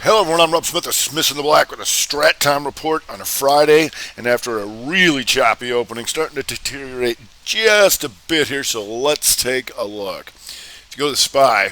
Hello everyone, I'm Rob Smith of Smith in the Black with a Strat Time report on a Friday, and after a really choppy opening, starting to deteriorate just a bit here, so let's take a look. If you go to the SPY,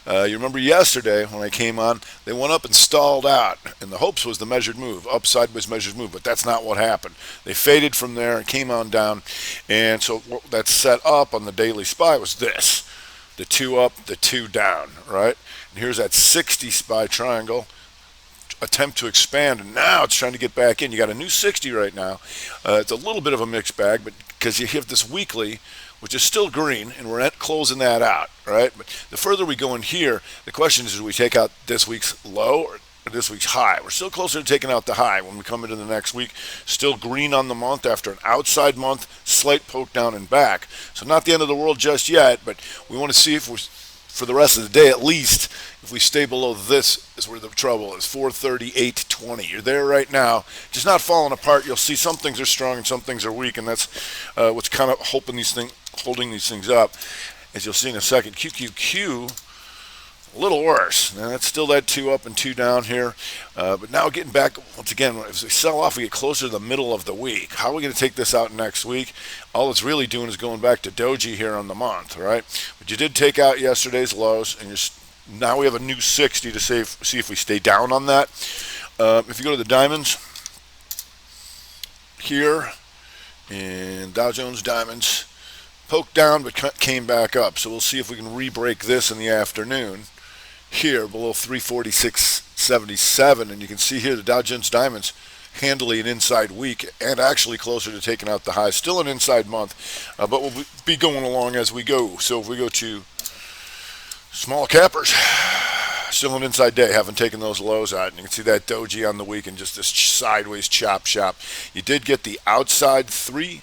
you remember yesterday when I came on, they went up and stalled out, and the hopes was the measured move, up sideways measured move, but that's not what happened. They faded from there and came on down, and so what that set up on the daily SPY was this. The two up, the two down, right? And here's that 60 SPY triangle attempt to expand, and now it's trying to get back in. You got a new 60 right now. It's a little bit of a mixed bag, but because you have this weekly, which is still green, and we're at closing that out, right? But the further we go in here, the question is, do we take out this week's low or this week's high? We're still closer to taking out the high when we come into the next week. Still green on the month after an outside month, slight poke down and back. So not the end of the world just yet, but we want to see if we're, for the rest of the day at least, if we stay below this is where the trouble is. 438.20. You're there right now, just not falling apart. You'll see some things are strong and some things are weak, and that's what's kind of holding these things up. As you'll see in a second, QQQ a little worse. Now that's still that two up and two down here, but now getting back once again. As we sell off, we get closer to the middle of the week. How are we going to take this out next week? All it's really doing is going back to doji here on the month, right? But you did take out yesterday's lows, and now we have a new 60 to see if we stay down on that. If you go to the diamonds here, and Dow Jones diamonds poked down but came back up. So we'll see if we can re-break this in the afternoon here below 346.77, and you can see here the Dow Jones diamonds handily an inside week and actually closer to taking out the highs. Still an inside month, but we'll be going along as we go. So if we go to small cappers, still an inside day, haven't taken those lows out, and you can see that doji on the week and just this sideways chop shop. You did get the outside 3-1-2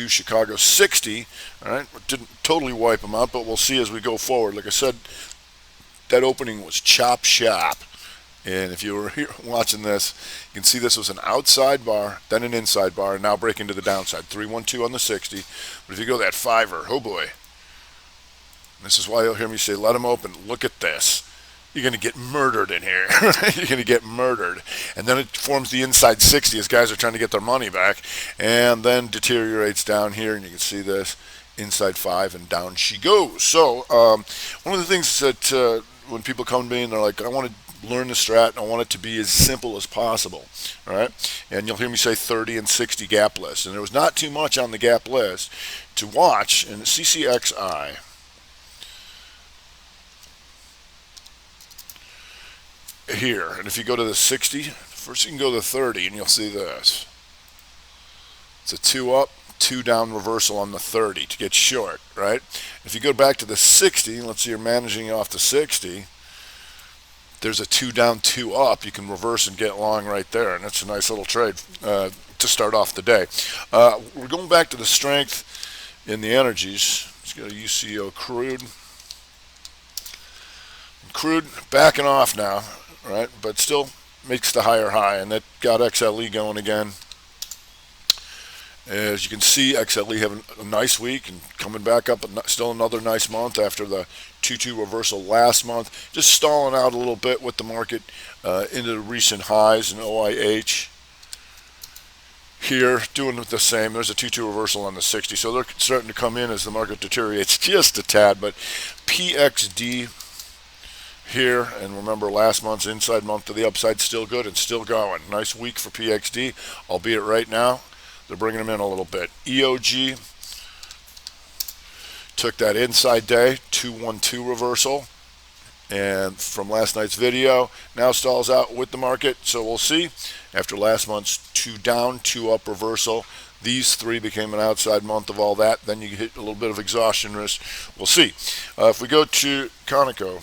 Chicago 60. All right, didn't totally wipe them out, but we'll see as we go forward. Like I said, that opening was chop shop, and if you were here watching this, you can see this was an outside bar, then an inside bar, and now breaking to the downside. 3-1-2 on the 60. But if you go that fiver, oh boy, this is why you'll hear me say, let them open. Look at this. You're going to get murdered in here. You're going to get murdered. And then it forms the inside 60 as guys are trying to get their money back, and then deteriorates down here, and you can see this inside 5, and down she goes. So one of the things that when people come to me and they're like, I want to learn the strat and I want it to be as simple as possible, all right? And you'll hear me say 30 and 60 gap list, and there was not too much on the gap list to watch in CCXI. Here, and if you go to the 60, first you can go to the 30, and you'll see this. It's a two up, two down reversal on the 30 to get short, right? If you go back to the 60, let's say you're managing off the 60, there's a two down, two up. You can reverse and get long right there, and that's a nice little trade to start off the day. We're going back to the strength in the energies. Let's go to UCO crude. Crude backing off now, right? But still makes the higher high, and that got XLE going again. As you can see, XLE having a nice week and coming back up, still another nice month after the 2-2 reversal last month. Just stalling out a little bit with the market into the recent highs in OIH. Here, doing the same. There's a 2-2 reversal on the 60, so they're starting to come in as the market deteriorates just a tad. But PXD here, and remember last month's inside month to the upside, still good and still going. Nice week for PXD, albeit right now they're bringing them in a little bit. EOG took that inside day 2-1-2 reversal, and from last night's video now stalls out with the market. So we'll see after last month's 2 down 2 up reversal, these three became an outside month of all that. Then you hit a little bit of exhaustion risk. We'll see. If we go to Conoco,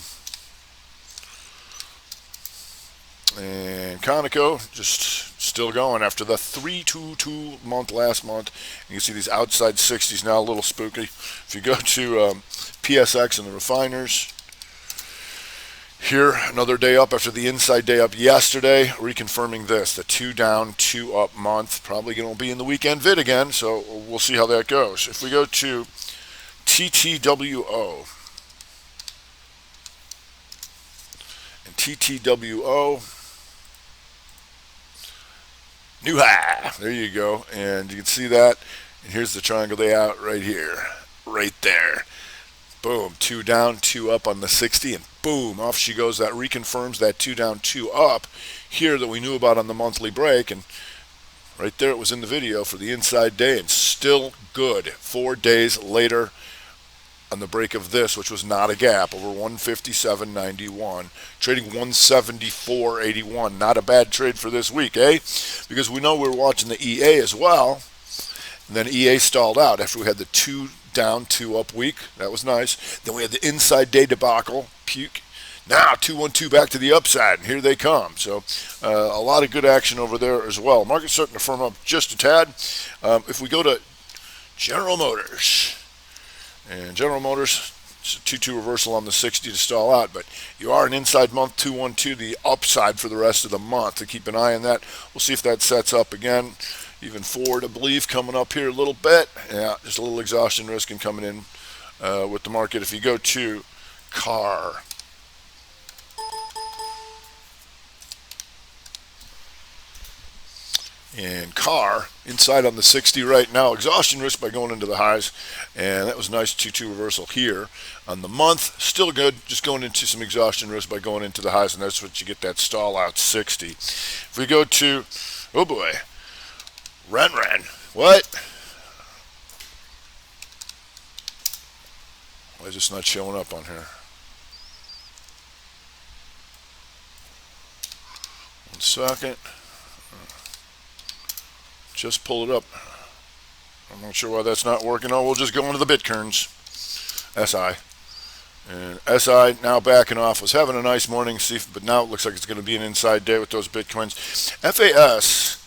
and Conoco just still going after the 3-2-2 month last month. You can see these outside 60s now, a little spooky. If you go to PSX and the refiners, here another day up after the inside day up yesterday, reconfirming this, the 2 down 2 up month. Probably going to be in the weekend vid again, so we'll see how that goes. If we go to TTWO, TTWO, new high. There you go. And you can see that. And here's the triangle layout right here, right there. Boom, 2 down, 2 up on the 60, and boom, off she goes. That reconfirms that 2 down, 2 up here that we knew about on the monthly break. And right there it was in the video for the inside day, and still good 4 days later on the break of this, which was not a gap, over 157.91, trading 174.81. Not a bad trade for this week, eh? Because we know we're watching the EA as well, and then EA stalled out after we had the 2 down, 2 up week. That was nice. Then we had the inside day debacle, puke. Now 2-1-2 back to the upside, and here they come. So a lot of good action over there as well. Market's starting to firm up just a tad. If we go to General Motors, and General Motors, it's a 2-2 reversal on the 60 to stall out, but you are an inside month 2-1-2, the upside for the rest of the month. To keep an eye on that. We'll see if that sets up again. Even Ford, I believe, coming up here a little bit. Yeah, there's a little exhaustion risk in coming in with the market. If you go to car, and car inside on the 60 right now, exhaustion risk by going into the highs, and that was a nice 2-2 reversal here on the month. Still good, just going into some exhaustion risk by going into the highs, and that's what you get, that stall out 60. If we go to, oh boy, Ren, what? Why is this not showing up on here? One second. Just pull it up. I'm not sure why that's not working. Oh, we'll just go into the Bitcoins. SI. And SI now backing off. Was having a nice morning, but now it looks like it's going to be an inside day with those Bitcoins. FAS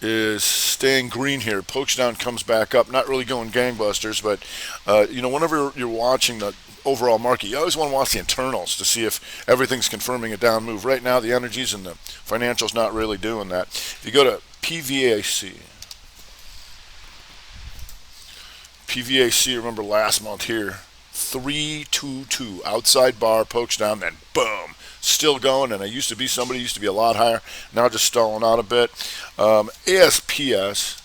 is staying green here. Pokes down, comes back up. Not really going gangbusters, but whenever you're watching the overall market, you always want to watch the internals to see if everything's confirming a down move. Right now, the energies and the financials not really doing that. If you go to PVAC, remember last month here, 322 outside bar, pokes down, then boom, still going. And used to be a lot higher, now just stalling out a bit. ASPS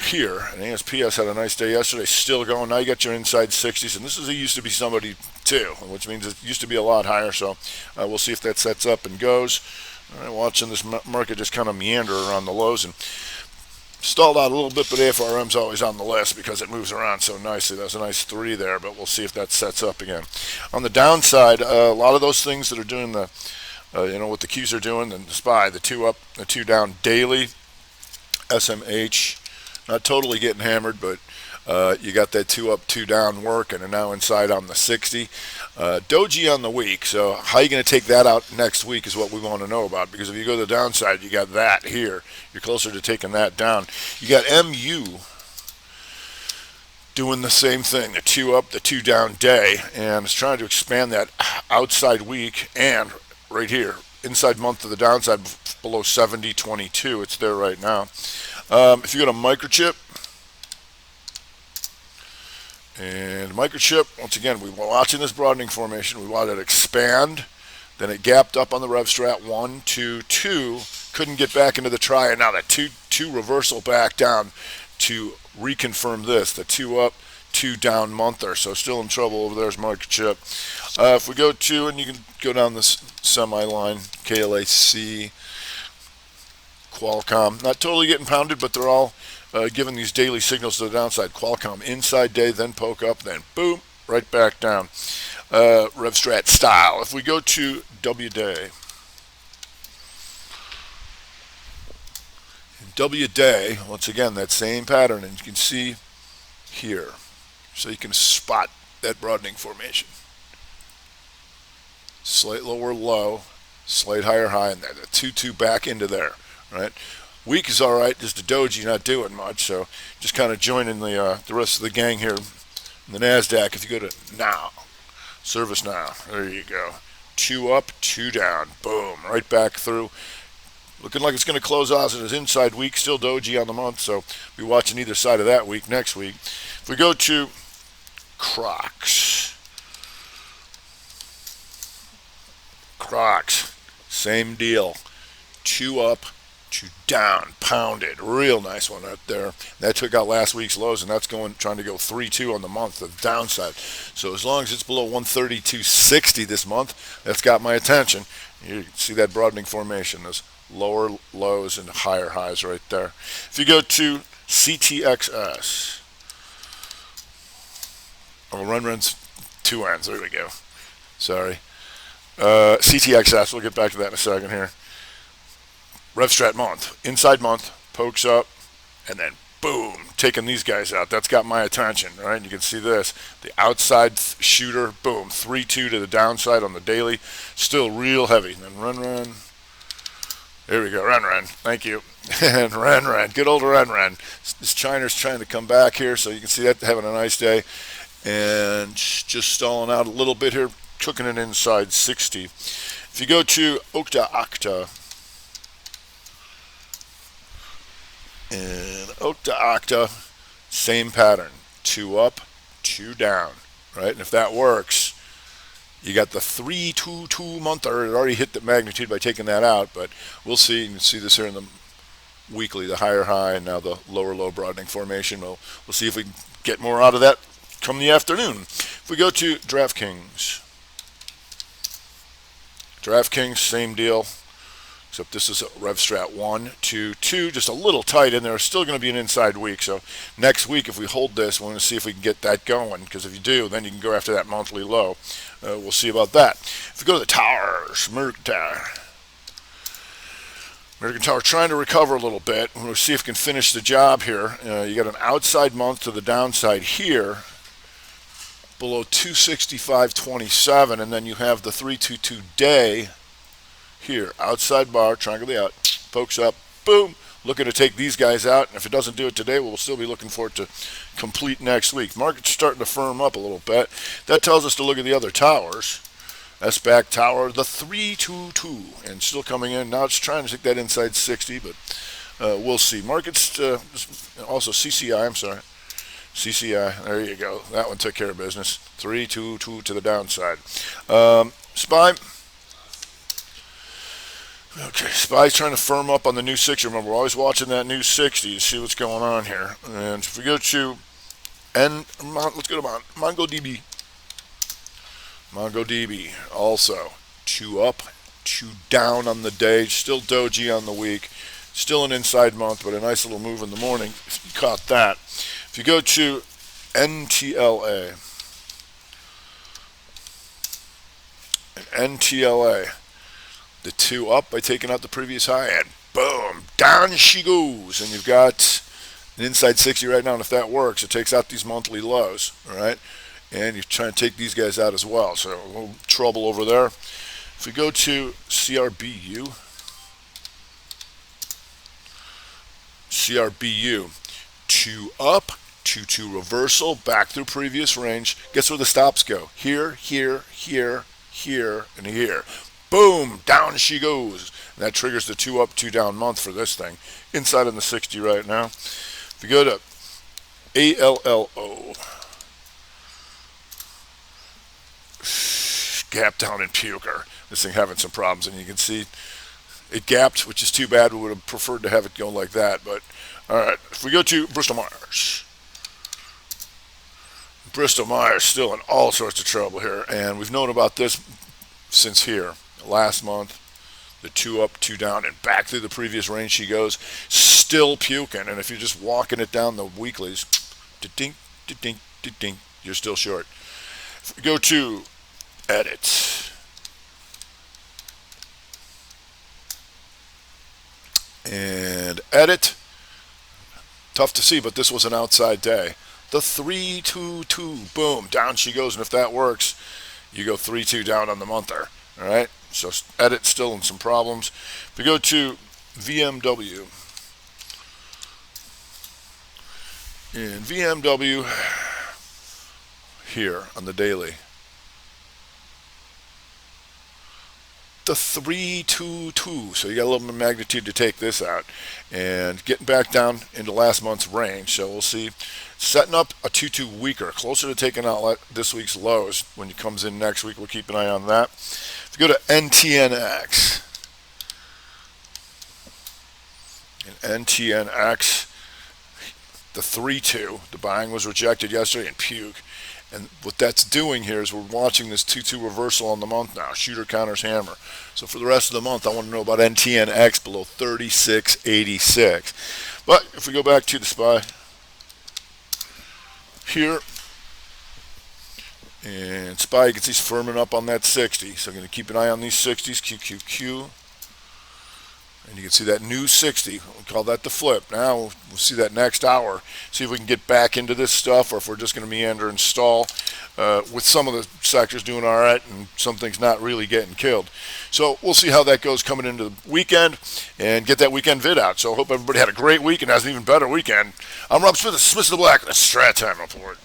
here, and ASPS had a nice day yesterday, still going. Now you got your inside 60s, and used to be somebody too, which means it used to be a lot higher. So we'll see if that sets up and goes. All right, watching this market just kind of meander around the lows and stalled out a little bit, but AFRM's always on the list because it moves around so nicely. That was a nice 3 there, but we'll see if that sets up again. On the downside, a lot of those things that are doing the, what the Qs are doing, the SPY, the 2 up, the 2 down daily, SMH, not totally getting hammered, but you got that 2 up, 2 down working, and now inside on the 60. Doji on the week, so how are you going to take that out next week is what we want to know about, because if you go to the downside, you got that here. You're closer to taking that down. You got MU doing the same thing, the 2 up, the 2 down day, and it's trying to expand that outside week, and right here, inside month to the downside below 70.22. It's there right now. If you go to microchip, and microchip, once again, we were watching this broadening formation. We wanted to expand. Then it gapped up on the rev strat. 1, 2, 2. Couldn't get back into the try. And now that 2 reversal back down to reconfirm this. The 2 up, 2 down monther. So still in trouble over there is microchip. If we go to, and you can go down this semi-line, KLAC, Qualcomm. Not totally getting pounded, but they're all giving these daily signals to the downside. Qualcomm inside day, then poke up, then boom, right back down. RevStrat style. If we go to W day, W day, once again, that same pattern, and you can see here, so you can spot that broadening formation. Slight lower low, slight higher high, and then the 2-2 back into there, right? Week is all right, just a doji not doing much, so just kind of joining the rest of the gang here in the NASDAQ. If you go to now, service now, there you go. 2 up, 2 down, boom, right back through. Looking like it's going to close out as an inside week, still doji on the month, so be watching either side of that week next week. If we go to Crocs, Crocs, same deal. 2 up, 2 down, pounded. Real nice one out there. That took out last week's lows, and that's trying to go 3-2 on the month, the downside. So as long as it's below 132.60 this month, that's got my attention. You can see that broadening formation, those lower lows and higher highs right there. If you go to CTXS, runs 2 ends. There we go. Sorry. CTXS, we'll get back to that in a second here. RevStrat month, inside month, pokes up, and then boom, taking these guys out. That's got my attention, right? You can see this, the outside shooter, boom, 3-2 to the downside on the daily, still real heavy. And then run. There we go, run. Thank you. And run. Good old run. This China's trying to come back here, so you can see that having a nice day, and just stalling out a little bit here, cooking it inside 60. If you go to Octa, and Octa, same pattern, 2 up, 2 down, right? And if that works, you got the 3-2-2 month, or it already hit the magnitude by taking that out, but we'll see. You can see this here in the weekly, the higher high, and now the lower low broadening formation. We'll see if we can get more out of that come the afternoon. If we go to Draftkings, same deal. Except this is a RevStrat 1, 2, 2, just a little tight in there. It's still going to be an inside week. So next week, if we hold this, we're going to see if we can get that going. Because if you do, then you can go after that monthly low. We'll see about that. If we go to the towers, American Tower trying to recover a little bit. We'll see if we can finish the job here. You got an outside month to the downside here, below 265.27, and then you have the 322 day. Here, outside bar, triangle out, pokes up, boom, looking to take these guys out. And if it doesn't do it today, we'll still be looking for it to complete next week. Market's starting to firm up a little bit. That tells us to look at the other towers. SBAC tower, the 322, and still coming in. Now it's trying to take that inside 60, but we'll see. Market's also CCI, CCI, there you go. That one took care of business. 322 to the downside. SPY. Okay, SPY's trying to firm up on the new 60. Remember, we're always watching that new 60 to see what's going on here. And if we go to let's go to Mongodb. Mongodb also 2 up, 2 down on the day. Still doji on the week. Still an inside month, but a nice little move in the morning. If you caught that. If you go to NTLA, the 2 up by taking out the previous high, and boom, down she goes. And you've got an inside 60 right now, and if that works, it takes out these monthly lows, all right? And you're trying to take these guys out as well, so a little trouble over there. If we go to CRBU, 2 up, 2 reversal, back through previous range. Guess where the stops go? Here, and here. Boom, down she goes. And that triggers the 2 up, 2 down month for this thing. Inside in the 60 right now. If we go to ALLO, gap down in puker. This thing having some problems, and you can see it gapped, which is too bad. We would have preferred to have it go like that, but all right. If we go to Bristol Meyer still in all sorts of trouble here, and we've known about this since here last month. The 2 up, 2 down, and back through the previous range she goes, still puking. And if you're just walking it down the weeklies, da-dink, da-dink, da-dink, you're still short. If we go to edit, and edit, tough to see, but this was an outside day. The 322, boom, down she goes, and if that works, you go 3-2 down on the monther. All right, so edit still in some problems. If we go to VMW, in VMW here on the daily, the 322, so you got a little bit of magnitude to take this out, and getting back down into last month's range. So we'll see, setting up a 2-2 weaker, closer to taking out this week's lows. When it comes in next week, we'll keep an eye on that. If you go to NTNX, and NTNX, the 3-2, the buying was rejected yesterday in Puke. And what that's doing here is we're watching this 2-2 reversal on the month now. Shooter counters hammer. So for the rest of the month, I want to know about NTNX below 36.86. But if we go back to the SPY here, and SPY, you can see it's firming up on that 60. So I'm going to keep an eye on these 60s, QQQ. And you can see that new 60. We call that the flip. Now we'll see that next hour. See if we can get back into this stuff, or if we're just going to meander and stall with some of the sectors doing all right and some things not really getting killed. So we'll see how that goes coming into the weekend and get that weekend vid out. So I hope everybody had a great week and has an even better weekend. I'm Rob Smith of Smith of the Black, and the Strat Time Report.